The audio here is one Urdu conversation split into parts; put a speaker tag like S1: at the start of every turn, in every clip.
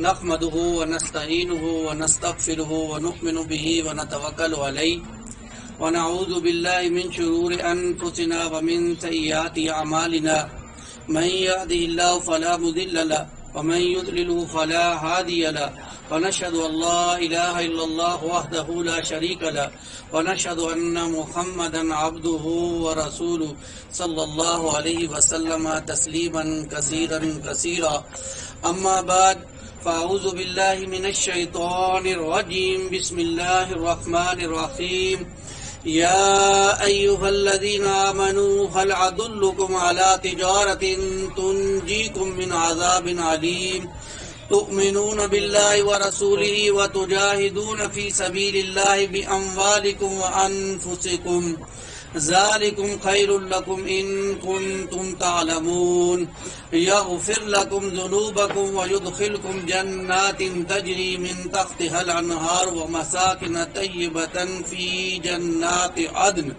S1: نحمده ونستعينه ونستغفره ونؤمن به ونتوكل عليه ونعوذ بالله من شرور أنفسنا ومن سيئات أعمالنا من يهده الله فلا مضل له ومن يضلل فلا هادي له ونشهد أن لا إله إلا الله وحده لا شريك له ونشهد أن محمدا عبده ورسوله صلى الله عليه وسلم تسليما كثيرا أما بعد فأعوذ بالله من الشيطان الرجيم بسم الله الرحمن الرحيم يا أيها الذين آمنوا هل أدلكم على تجارة تنجيكم من عذاب عليم تؤمنون بالله ورسوله وتجاهدون في سبيل الله بأموالكم وأنفسكم ذلكم خير لكم إن كنتم تعلمون يغفر لكم ذنوبكم ويدخلكم جنات تجري من تحتها الأنهار ومساكن طيبة في جنات عدن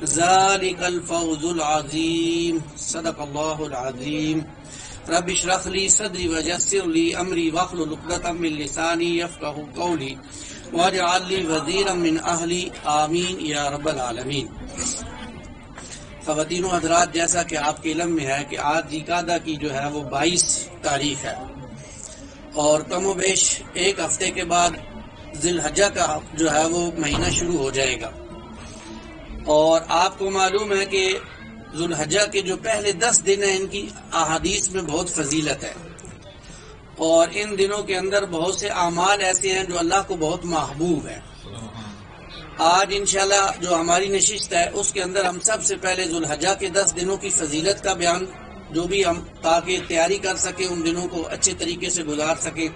S1: ذلك الفوز العظيم صدق الله العظيم رب اشرح لي صدري ويسر لي أمري واحلل عقدة من لساني يفقهوا قولي واجعل لي وزيرا من أهلي آمین یا رب العالمین۔ خواتین و حضرات، جیسا کہ آپ کے علم میں ہے کہ آج ذوالقعدہ کی جو ہے وہ 22 تاریخ ہے اور کم و بیش ایک ہفتے کے بعد ذی الحجہ کا جو ہے وہ مہینہ شروع ہو جائے گا، اور آپ کو معلوم ہے کہ ذی الحجہ کے جو پہلے 10 دن ہیں ان کی احادیث میں بہت فضیلت ہے، اور ان دنوں کے اندر بہت سے اعمال ایسے ہیں جو اللہ کو بہت محبوب ہیں۔ آج انشاءاللہ جو ہماری نشست ہے اس کے اندر ہم سب سے پہلے ذی الحجہ کے 10 دنوں کی فضیلت کا بیان، جو بھی ہم تاکہ تیاری کر سکیں، ان دنوں کو اچھے طریقے سے گزار سکیں،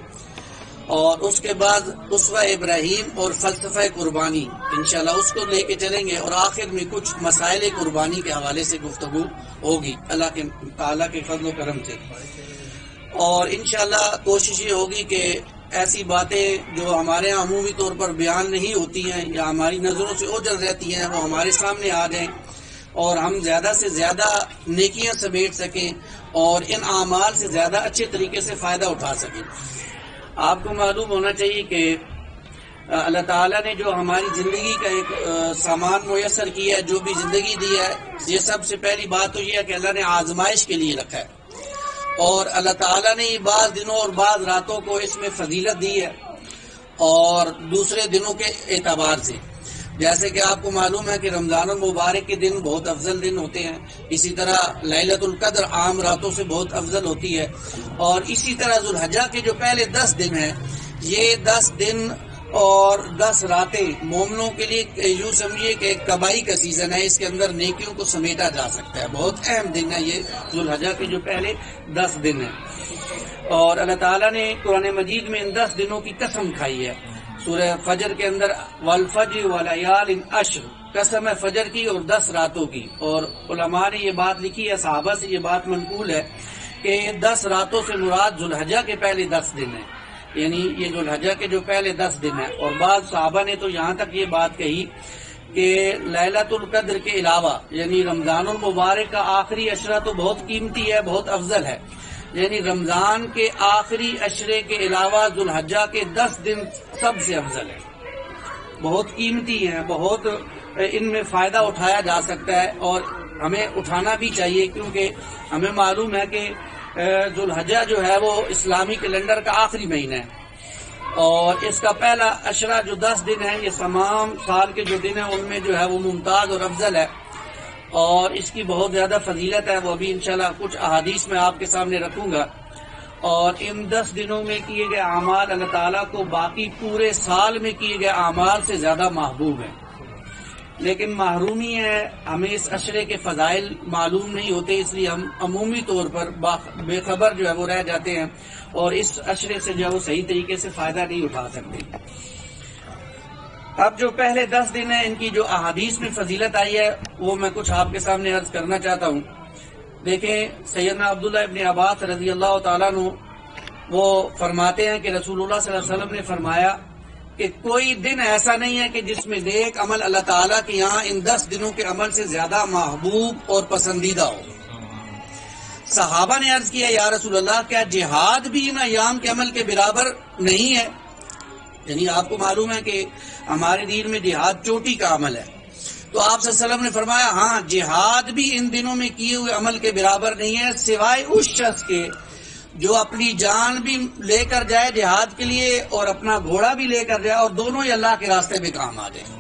S1: اور اس کے بعد اسوہ ابراہیم اور فلسفہ قربانی انشاءاللہ اس کو لے کے چلیں گے، اور آخر میں کچھ مسائل قربانی کے حوالے سے گفتگو ہوگی اللہ کے تعالیٰ کے فضل و کرم سے۔ اور انشاءاللہ کوشش یہ ہوگی کہ ایسی باتیں جو ہمارے یہاں عمومی طور پر بیان نہیں ہوتی ہیں یا ہماری نظروں سے اوجھل رہتی ہیں وہ ہمارے سامنے آ جائیں، اور ہم زیادہ سے زیادہ نیکیاں سمیٹ سکیں اور ان اعمال سے زیادہ اچھے طریقے سے فائدہ اٹھا سکیں۔ آپ کو معلوم ہونا چاہیے کہ اللہ تعالیٰ نے جو ہماری زندگی کا ایک سامان میسر کیا ہے، جو بھی زندگی دی ہے، یہ سب سے پہلی بات تو یہ ہے کہ اللہ نے آزمائش کے لیے رکھا ہے، اور اللہ تعالیٰ نے یہ بعض دنوں اور بعض راتوں کو اس میں فضیلت دی ہے اور دوسرے دنوں کے اعتبار سے، جیسے کہ آپ کو معلوم ہے کہ رمضان المبارک کے دن بہت افضل دن ہوتے ہیں، اسی طرح لیلۃ القدر عام راتوں سے بہت افضل ہوتی ہے، اور اسی طرح ذی الحجہ کے جو پہلے 10 دن ہیں، یہ 10 دن اور 10 راتیں مومنوں کے لیے یوں سمجھیے کہ ایک کبائی کا سیزن ہے، اس کے اندر نیکیوں کو سمیٹا جا سکتا ہے، بہت اہم دن ہے یہ ذی الحجہ کے جو پہلے 10 دن ہیں۔ اور اللہ تعالیٰ نے قرآن مجید میں ان 10 دنوں کی قسم کھائی ہے، سورہ فجر کے اندر والفجر ولیال عشر، قسم ہے فجر کی اور 10 راتوں کی، اور علماء نے یہ بات لکھی ہے، صحابہ سے یہ بات منقول ہے کہ 10 راتوں سے مراد ذی الحجہ کے پہلے 10 دن ہیں، یعنی یہ ذی الحجہ کے جو پہلے 10 دن ہیں۔ اور بعض صحابہ نے تو یہاں تک یہ بات کہی کہ لیلۃ القدر کے علاوہ یعنی رمضان المبارک کا آخری عشرہ تو بہت قیمتی ہے، بہت افضل ہے، یعنی رمضان کے آخری عشرے کے علاوہ ذی الحجہ کے 10 دن سب سے افضل ہے، بہت قیمتی ہیں، بہت ان میں فائدہ اٹھایا جا سکتا ہے، اور ہمیں اٹھانا بھی چاہیے، کیونکہ ہمیں معلوم ہے کہ ذی الحجہ جو ہے وہ اسلامی کیلنڈر کا آخری مہینہ ہے، اور اس کا پہلا عشرہ جو 10 دن ہے یہ تمام سال کے جو دن ہیں ان میں جو ہے وہ ممتاز اور افضل ہے، اور اس کی بہت زیادہ فضیلت ہے، وہ بھی انشاءاللہ کچھ احادیث میں آپ کے سامنے رکھوں گا۔ اور ان 10 دنوں میں کیے گئے اعمال اللہ تعالیٰ کو باقی پورے سال میں کیے گئے اعمال سے زیادہ محبوب ہیں، لیکن محرومی ہے، ہمیں اس عشرے کے فضائل معلوم نہیں ہوتے، اس لیے ہم عمومی طور پر بے خبر جو ہے وہ رہ جاتے ہیں، اور اس عشرے سے جو ہے وہ صحیح طریقے سے فائدہ نہیں اٹھا سکتے۔ اب جو پہلے 10 دن ہیں ان کی جو احادیث میں فضیلت آئی ہے وہ میں کچھ آپ کے سامنے عرض کرنا چاہتا ہوں۔ دیکھیں، سیدنا عبداللہ ابن عباس رضی اللہ تعالیٰ عنہ وہ فرماتے ہیں کہ رسول اللہ صلی اللہ علیہ وسلم نے فرمایا کہ کوئی دن ایسا نہیں ہے کہ جس میں نیک عمل اللہ تعالیٰ کے یہاں ان 10 دنوں کے عمل سے زیادہ محبوب اور پسندیدہ ہو۔ صحابہ نے عرض کیا یا رسول اللہ کیا جہاد بھی ان ایام کے عمل کے برابر نہیں ہے؟ یعنی آپ کو معلوم ہے کہ ہمارے دین میں جہاد چوٹی کا عمل ہے، تو آپ صلی اللہ علیہ وسلم نے فرمایا ہاں جہاد بھی ان دنوں میں کیے ہوئے عمل کے برابر نہیں ہے، سوائے اس شخص کے جو اپنی جان بھی لے کر جائے جہاد کے لیے اور اپنا گھوڑا بھی لے کر جائے، اور دونوں ہی اللہ کے راستے میں کام آ جائے،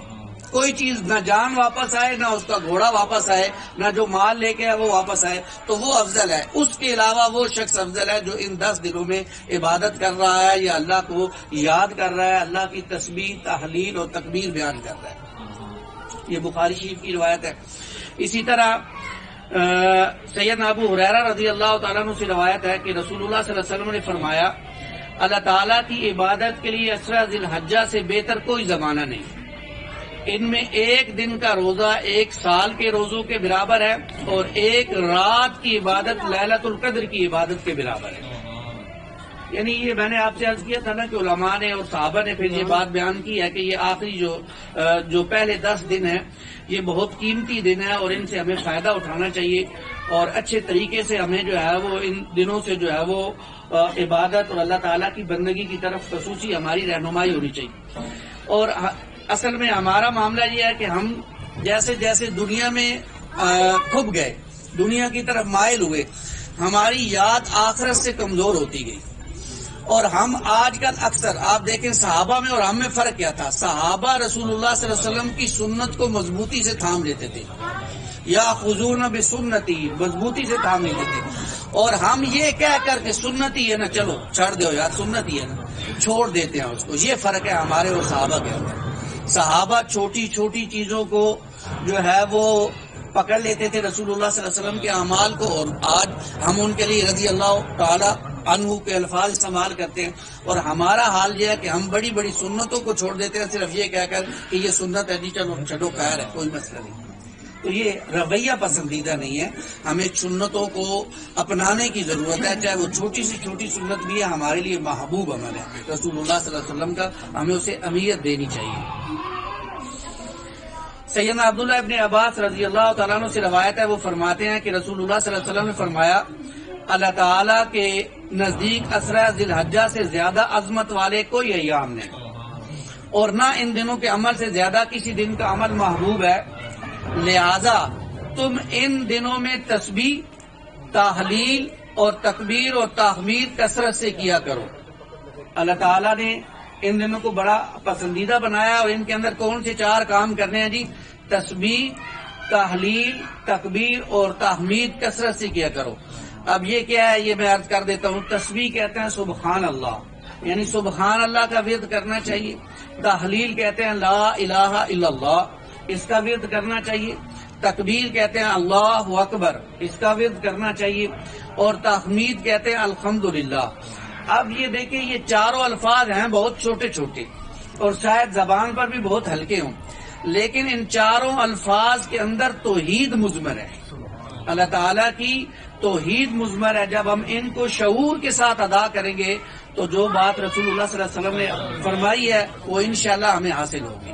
S1: کوئی چیز نہ جان واپس آئے نہ اس کا گھوڑا واپس آئے نہ جو مال لے کے وہ واپس آئے، تو وہ افضل ہے۔ اس کے علاوہ وہ شخص افضل ہے جو ان 10 دنوں میں عبادت کر رہا ہے یا اللہ کو یاد کر رہا ہے، اللہ کی تسبیح تحلیل اور تکبیر بیان کر رہا ہے۔ یہ بخاری شریف کی روایت ہے۔ اسی طرح سیدنا ابو ہریرہ رضی اللہ تعالیٰ عنہ سے روایت ہے کہ رسول اللہ صلی اللہ علیہ وسلم نے فرمایا اللہ تعالیٰ کی عبادت کے لیے 10 ذی الحجہ سے بہتر کوئی زمانہ نہیں، ان میں ایک دن کا روزہ 1 سال کے روزوں کے برابر ہے، اور ایک رات کی عبادت لیلۃ القدر کی عبادت کے برابر ہے۔ یعنی یہ میں نے آپ سے عرض کیا تھا نا کہ علماء نے اور صحابہ نے پھر یہ بات بیان کی ہے کہ یہ آخری جو پہلے 10 دن ہیں یہ بہت قیمتی دن ہے، اور ان سے ہمیں فائدہ اٹھانا چاہیے، اور اچھے طریقے سے ہمیں جو ہے وہ ان دنوں سے جو ہے وہ عبادت اور اللہ تعالیٰ کی بندگی کی طرف خصوصی ہماری رہنمائی ہونی چاہیے۔ اور اصل میں ہمارا معاملہ یہ ہے کہ ہم جیسے جیسے دنیا میں کھپ گئے، دنیا کی طرف مائل ہوئے، ہماری یاد آخرت سے کمزور ہوتی گئی، اور ہم آج کل اکثر آپ دیکھیں صحابہ میں اور ہم میں فرق کیا تھا۔ صحابہ رسول اللہ صلی اللہ علیہ وسلم کی سنت کو مضبوطی سے تھام لیتے تھے، یا خذون بسنتی، مضبوطی سے تھام لیتے تھے، اور ہم یہ کہہ کر کے سنتی ہے نا چلو چھڑ دو یار سنتی ہے نا چھوڑ دیتے ہیں اس کو۔ یہ فرق ہے ہمارے اور صحابہ کے اندر۔ صحابہ چھوٹی چھوٹی چیزوں کو جو ہے وہ پکڑ لیتے تھے رسول اللہ صلی اللہ علیہ وسلم کے اعمال کو، اور آج ہم ان کے لیے رضی اللہ تعالی عنہ کے الفاظ استعمال کرتے ہیں، اور ہمارا حال یہ ہے کہ ہم بڑی بڑی سنتوں کو چھوڑ دیتے ہیں صرف یہ کہہ کر کہ یہ سنت ہے، چلو چھڈو خیر ہے کوئی مسئلہ نہیں۔ تو یہ رویہ پسندیدہ نہیں ہے، ہمیں سنتوں کو اپنانے کی ضرورت ہے، چاہے وہ چھوٹی سی چھوٹی سنت بھی ہے، ہمارے لیے محبوب عمل ہے رسول اللہ صلی اللہ علیہ وسلم کا، ہمیں اسے اہمیت دینی چاہیے۔ سیدنا عبداللہ ابن عباس رضی اللہ تعالیٰ عنہ سے روایت ہے، وہ فرماتے ہیں کہ رسول اللہ صلی اللہ علیہ وسلم نے فرمایا اللہ تعالیٰ کے نزدیک 10 ذی الحجہ سے زیادہ عظمت والے کوئی ایام نہیں، اور نہ ان دنوں کے عمل سے زیادہ کسی دن کا عمل محبوب ہے، لہذا تم ان دنوں میں تسبیح تحلیل اور تکبیر اور تحمید کثرت سے کیا کرو۔ اللہ تعالیٰ نے ان دنوں کو بڑا پسندیدہ بنایا، اور ان کے اندر کون سے 4 کام کرنے ہیں جی؟ تسبیح تحلیل تکبیر اور تحمید کثرت سے کیا کرو۔ اب یہ کیا ہے یہ میں عرض کر دیتا ہوں۔ تسبیح کہتے ہیں سبحان اللہ، یعنی سبحان اللہ کا ورد کرنا چاہیے۔ تحلیل کہتے ہیں لا الہ الا اللہ، اس کا ورد کرنا چاہیے۔ تکبیر کہتے ہیں اللہ اکبر، اس کا ورد کرنا چاہیے۔ اور تحمید کہتے ہیں الحمدللہ۔ اب یہ دیکھیں یہ 4 الفاظ ہیں بہت چھوٹے چھوٹے، اور شاید زبان پر بھی بہت ہلکے ہوں، لیکن ان 4 الفاظ کے اندر توحید مضمر ہے، اللہ تعالیٰ کی توحید مضمر ہے۔ جب ہم ان کو شعور کے ساتھ ادا کریں گے تو جو بات رسول اللہ صلی اللہ علیہ وسلم نے فرمائی ہے وہ انشاءاللہ ہمیں حاصل ہوگی۔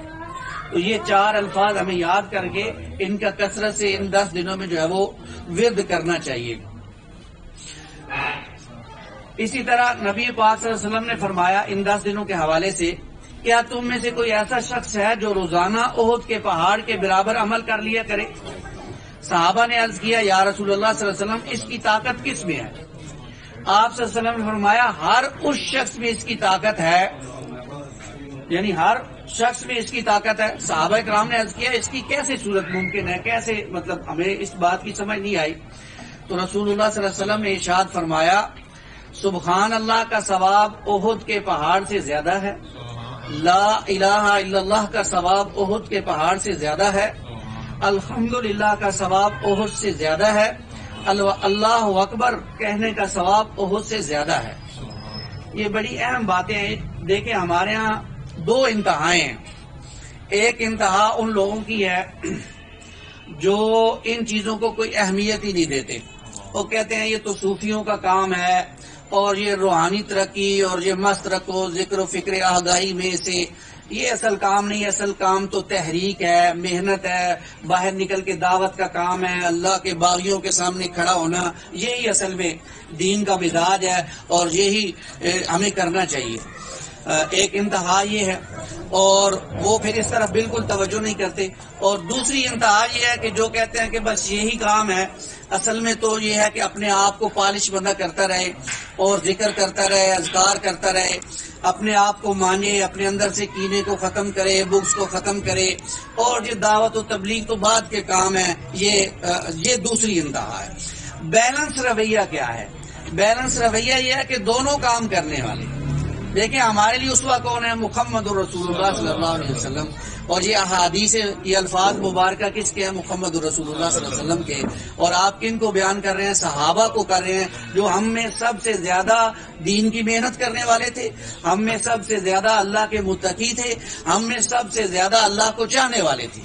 S1: تو یہ 4 الفاظ ہمیں یاد کر کے ان کا کثرت سے ان 10 دنوں میں جو ہے وہ ورد کرنا چاہیے۔ اسی طرح نبی پاک صلی اللہ علیہ وسلم نے فرمایا ان 10 دنوں کے حوالے سے، کیا تم میں سے کوئی ایسا شخص ہے جو روزانہ احد کے پہاڑ کے برابر عمل کر لیا کرے؟ صحابہ نے عرض کیا یا رسول اللہ صلی اللہ علیہ وسلم اس کی طاقت کس میں ہے؟ آپ صلی اللہ علیہ وسلم نے فرمایا ہر اس شخص میں اس کی طاقت ہے، یعنی ہر شخص میں اس کی طاقت ہے۔ صحابہ کرام نے عرض کیا اس کی کیسے صورت ممکن ہے، کیسے مطلب ہمیں اس بات کی سمجھ نہیں آئی۔ تو رسول اللہ صلی اللہ علیہ وسلم نے ارشاد فرمایا سبحان اللہ کا ثواب احد کے پہاڑ سے زیادہ ہے، لا الہ الا اللہ کا ثواب احد کے پہاڑ سے زیادہ ہے، الحمدللہ کا ثواب احد سے زیادہ ہے، اللہ اکبر کہنے کا ثواب احد سے زیادہ ہے۔ یہ بڑی اہم باتیں ہیں۔ دیکھیں ہمارے ہاں 2 انتہائیں ہیں۔ ایک انتہا ان لوگوں کی ہے جو ان چیزوں کو کوئی اہمیت ہی نہیں دیتے، وہ کہتے ہیں یہ تو صوفیوں کا کام ہے، اور یہ روحانی ترقی اور یہ مست رکھو ذکر و فکر آگاہی میں سے یہ اصل کام نہیں. اصل کام تو تحریک ہے، محنت ہے، باہر نکل کے دعوت کا کام ہے، اللہ کے باغیوں کے سامنے کھڑا ہونا. یہی اصل میں دین کا مزاج ہے اور یہی ہمیں کرنا چاہیے. ایک انتہا یہ ہے اور وہ پھر اس طرف بالکل توجہ نہیں کرتے. اور دوسری انتہا یہ ہے کہ جو کہتے ہیں کہ بس یہی کام ہے. اصل میں تو یہ ہے کہ اپنے آپ کو پالش بندہ کرتا رہے اور ذکر کرتا رہے، اذکار کرتا رہے، اپنے آپ کو مانے، اپنے اندر سے کینے کو ختم کرے، بغض کو ختم کرے. اور یہ دعوت و تبلیغ تو بعد کے کام ہے. یہ دوسری انتہا ہے. بیلنس رویہ کیا ہے؟ بیلنس رویہ یہ ہے کہ دونوں کام کرنے والے. دیکھیں ہمارے لیے اسوہ کون ہے؟ محمد رسول اللہ صلی اللہ علیہ وسلم. اور یہ احادیث، یہ الفاظ مبارکہ کس کے ہیں؟ محمد رسول اللہ صلی اللہ علیہ وسلم کے. اور آپ کن کو بیان کر رہے ہیں؟ صحابہ کو کر رہے ہیں، جو ہم میں سب سے زیادہ دین کی محنت کرنے والے تھے، ہم میں سب سے زیادہ اللہ کے متقی تھے، ہم میں سب سے زیادہ اللہ کو چاہنے والے تھے.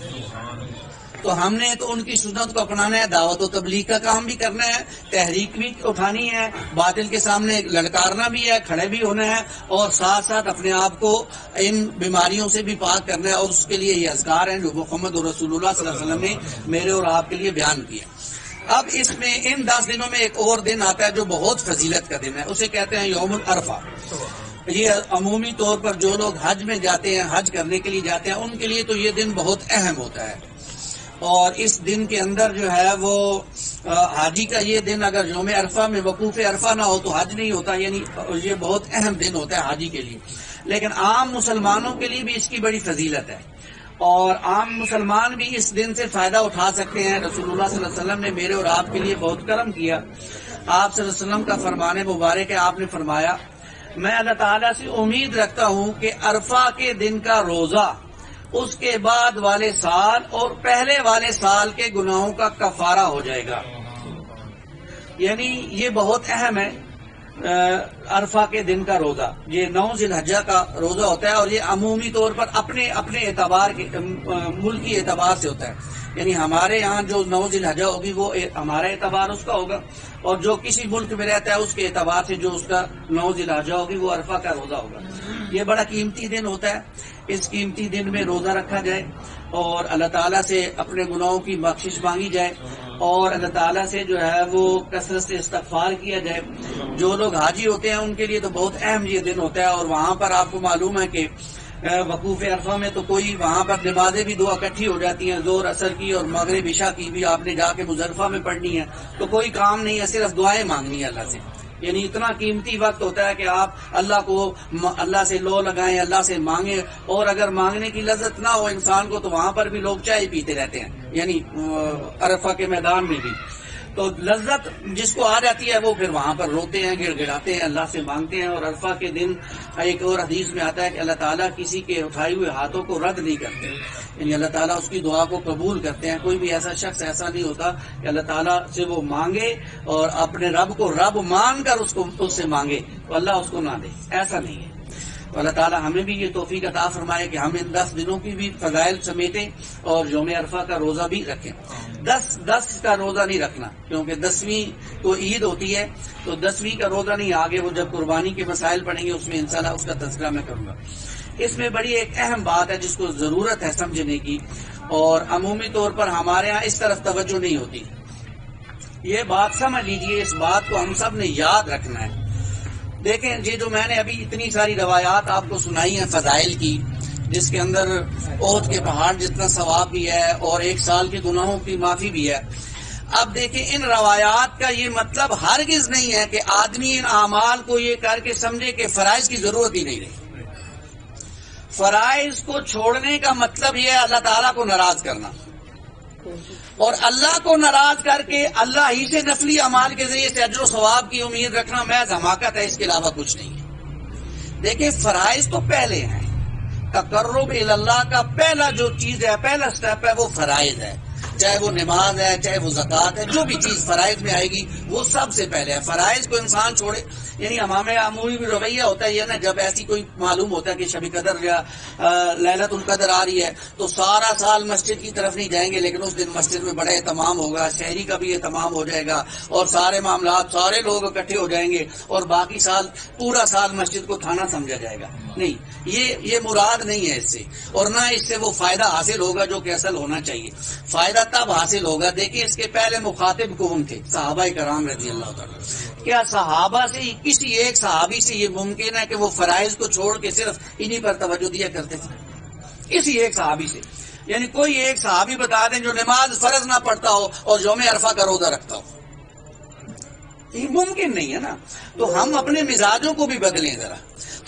S1: تو ہم نے تو ان کی سنت کو اپنانا ہے، دعوت و تبلیغ کا کام بھی کرنا ہے، تحریک بھی اٹھانی ہے، باطل کے سامنے للکارنا بھی ہے، کھڑے بھی ہونا ہے، اور ساتھ ساتھ اپنے آپ کو ان بیماریوں سے بھی پاک کرنا ہے. اور اس کے لیے یہ اذکار ہیں جو محمد رسول اللہ صلی اللہ علیہ وسلم نے میرے اور آپ کے لیے بیان کیا. اب اس میں ان 10 دنوں میں ایک اور دن آتا ہے جو بہت فضیلت کا دن ہے، اسے کہتے ہیں یوم العرفہ. یہ عمومی طور پر جو لوگ حج میں جاتے ہیں، حج کرنے کے لیے جاتے ہیں، ان کے لیے تو یہ دن بہت اہم ہوتا ہے. اور اس دن کے اندر جو ہے وہ حاجی کا یہ دن اگر یوم عرفہ میں وقوف عرفہ نہ ہو تو حج نہیں ہوتا. یعنی یہ بہت اہم دن ہوتا ہے حاجی کے لیے. لیکن عام مسلمانوں کے لیے بھی اس کی بڑی فضیلت ہے اور عام مسلمان بھی اس دن سے فائدہ اٹھا سکتے ہیں. رسول اللہ صلی اللہ علیہ وسلم نے میرے اور آپ کے لیے بہت کرم کیا. آپ صلی اللہ علیہ وسلم کا فرمان مبارک ہے، آپ نے فرمایا میں اللہ تعالیٰ سے امید رکھتا ہوں کہ عرفہ کے دن کا روزہ اس کے بعد والے سال اور پہلے والے سال کے گناہوں کا کفارہ ہو جائے گا. یعنی یہ بہت اہم ہے. عرفہ کے دن کا روزہ یہ 9 ذی الحجہ کا روزہ ہوتا ہے اور یہ عمومی طور پر اپنے اعتبار کے ملکی اعتبار سے ہوتا ہے. یعنی ہمارے یہاں جو 9 ذی الحجہ ہوگی وہ ہمارا اعتبار اس کا ہوگا، اور جو کسی ملک میں رہتا ہے اس کے اعتبار سے جو اس کا 9 ذی الحجہ ہوگی وہ عرفہ کا روزہ ہوگا. یہ بڑا قیمتی دن ہوتا ہے. اس قیمتی دن میں روزہ رکھا جائے اور اللہ تعالیٰ سے اپنے گناہوں کی بخشش مانگی جائے اور اللہ تعالیٰ سے جو ہے وہ کثرت سے استغفار کیا جائے. جو لوگ حاجی ہوتے ہیں ان کے لیے تو بہت اہم یہ دن ہوتا ہے. اور وہاں پر آپ کو معلوم ہے کہ وقوف عرفہ میں تو کوئی وہاں پر نمازیں بھی 2 اکٹھی ہو جاتی ہیں، ظہر اثر کی اور مغرب عشاء کی بھی آپ نے جا کے مزدلفہ میں پڑھنی ہے. تو کوئی کام نہیں ہے، صرف دعائیں مانگنی ہے اللہ سے. یعنی اتنا قیمتی وقت ہوتا ہے کہ آپ اللہ سے لو لگائیں، اللہ سے مانگیں. اور اگر مانگنے کی لذت نہ ہو انسان کو تو وہاں پر بھی لوگ چائے پیتے رہتے ہیں، یعنی عرفہ کے میدان میں بھی. تو لذت جس کو آ جاتی ہے وہ پھر وہاں پر روتے ہیں، گڑ گڑاتے ہیں، اللہ سے مانگتے ہیں. اور عرفہ کے دن ایک اور حدیث میں آتا ہے کہ اللہ تعالیٰ کسی کے اٹھائے ہوئے ہاتھوں کو رد نہیں کرتے، یعنی اللہ تعالیٰ اس کی دعا کو قبول کرتے ہیں. کوئی بھی ایسا شخص ایسا نہیں ہوتا کہ اللہ تعالیٰ سے وہ مانگے اور اپنے رب کو رب مان کر اس سے مانگے تو اللہ اس کو نہ دے، ایسا نہیں ہے. تو اللہ تعالیٰ ہمیں بھی یہ توفیق عطا فرمائے کہ ہم ان 10 دنوں کی بھی فضائل سمیٹیں اور یوم عرفہ کا روزہ بھی رکھیں. 10 کا روزہ نہیں رکھنا کیونکہ 10ویں کو عید ہوتی ہے، تو 10ویں کا روزہ نہیں. آگے وہ جب قربانی کے مسائل پڑھیں گے اس میں انشاءاللہ اس کا تذکرہ میں کروں گا. اس میں بڑی ایک اہم بات ہے جس کو ضرورت ہے سمجھنے کی، اور عمومی طور پر ہمارے ہاں اس طرف توجہ نہیں ہوتی. یہ بات سمجھ لیجئے، اس بات کو ہم سب نے یاد رکھنا ہے. دیکھیں یہ جو میں نے ابھی اتنی ساری روایات آپ کو سنائی ہیں فضائل کی، جس کے اندر احد کے پہاڑ جتنا ثواب بھی ہے اور 1 سال کے گناہوں کی معافی بھی ہے. اب دیکھیں ان روایات کا یہ مطلب ہرگز نہیں ہے کہ آدمی ان اعمال کو یہ کر کے سمجھے کہ فرائض کی ضرورت ہی نہیں رہی. فرائض کو چھوڑنے کا مطلب یہ ہے اللہ تعالیٰ کو ناراض کرنا، اور اللہ کو ناراض کر کے اللہ ہی سے نفلی اعمال کے ذریعے سے اجر و ثواب کی امید رکھنا محض حماقت ہے، اس کے علاوہ کچھ نہیں ہے. دیکھیں فرائض تو پہلے ہیں، تقرب اللہ کا پہلا جو چیز ہے، پہلا سٹیپ ہے وہ فرائض ہے. چاہے وہ نماز ہے، چاہے وہ زکوٰۃ ہے، جو بھی چیز فرائض میں آئے گی وہ سب سے پہلے ہے. فرائض کو انسان چھوڑے، یعنی معمولی بھی رویہ ہوتا ہے یہ نا، جب ایسی کوئی معلوم ہوتا ہے کہ شب قدر یا لیلۃ القدر آ رہی ہے تو سارا سال مسجد کی طرف نہیں جائیں گے، لیکن اس دن مسجد میں بڑا اہتمام ہوگا، شہری کا بھی اہتمام ہو جائے گا اور سارے معاملات سارے لوگ اکٹھے ہو جائیں گے اور باقی سال پورا سال مسجد کو تھانہ سمجھا جائے گا. نہیں، یہ مراد نہیں ہے اس سے، اور نہ اس سے وہ فائدہ حاصل ہوگا جو کہ اصل ہونا چاہیے. فائدہ تب حاصل ہوگا، دیکھیں اس کے پہلے مخاطب کون تھے؟ صحابہ کرام رضی اللہ تعالیٰ. کیا صحابہ سے کسی ایک صحابی سے یہ ممکن ہے کہ وہ فرائض کو چھوڑ کے صرف انہی پر توجہ دیا کرتے تھے؟ کسی ایک صحابی سے، یعنی کوئی ایک صحابی بتا دیں جو نماز فرض نہ پڑھتا ہو اور یوم عرفہ کا روزہ رکھتا ہو. یہ ممکن نہیں ہے نا. تو ہم اپنے مزاجوں کو بھی بدلیں ذرا.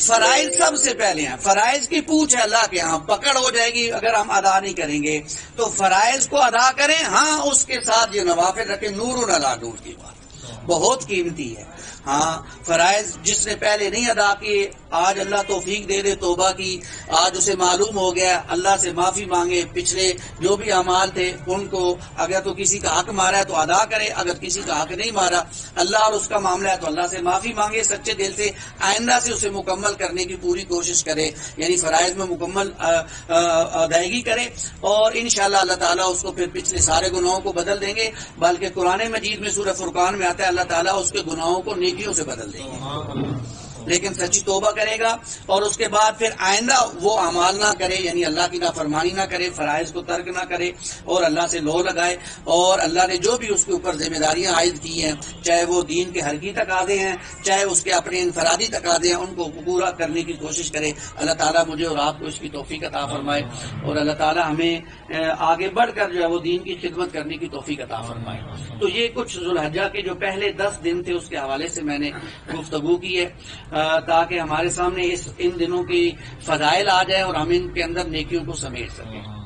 S1: فرائض سب سے پہلے ہیں، فرائض کی پوچھ ہے اللہ کے ہاں، پکڑ ہو جائے گی اگر ہم ادا نہیں کریں گے. تو فرائض کو ادا کریں، ہاں اس کے ساتھ یہ نوافل رکھیں. نور علی نور کی بات بہت قیمتی ہے. ہاں فرائض جس نے پہلے نہیں ادا کیے، آج اللہ توفیق دے دے توبہ کی، آج اسے معلوم ہو گیا، اللہ سے معافی مانگے. پچھلے جو بھی اعمال تھے ان کو اگر تو کسی کا حق مارا ہے تو ادا کرے، اگر کسی کا حق نہیں مارا اللہ اور اس کا معاملہ ہے تو اللہ سے معافی مانگے سچے دل سے. آئندہ سے اسے مکمل کرنے کی پوری کوشش کرے، یعنی فرائض میں مکمل ادائیگی کرے، اور انشاءاللہ اللہ تعالیٰ اس کو پھر پچھلے سارے گناہوں کو بدل دیں گے. بلکہ قرآن مجید میں سورہ فرقان میں آتا ہے اللہ تعالیٰ اس کے گناہوں کو نیکیوں سے بدل دیں گے، لیکن سچی توبہ کرے گا اور اس کے بعد پھر آئندہ وہ اعمال نہ کرے، یعنی اللہ کی نافرمانی نہ کرے، فرائض کو ترک نہ کرے اور اللہ سے لو لگائے. اور اللہ نے جو بھی اس کے اوپر ذمہ داریاں عائد کی ہیں، چاہے وہ دین کے حرکی تقاضے ہیں، چاہے اس کے اپنے انفرادی تقاضے ہیں، ان کو پورا کرنے کی کوشش کرے. اللہ تعالیٰ مجھے اور آپ کو اس کی توفیق عطا فرمائے، اور اللہ تعالیٰ ہمیں آگے بڑھ کر جو ہے وہ دین کی خدمت کرنے کی توفیق عطا فرمائے. تو یہ کچھ ذوالحجہ کے جو پہلے 10 دن تھے اس کے حوالے سے میں نے گفتگو کی ہے، تاکہ ہمارے سامنے ان دنوں کی فضائل آ جائیں اور ہم ان کے اندر نیکیوں کو سمیٹ سکیں.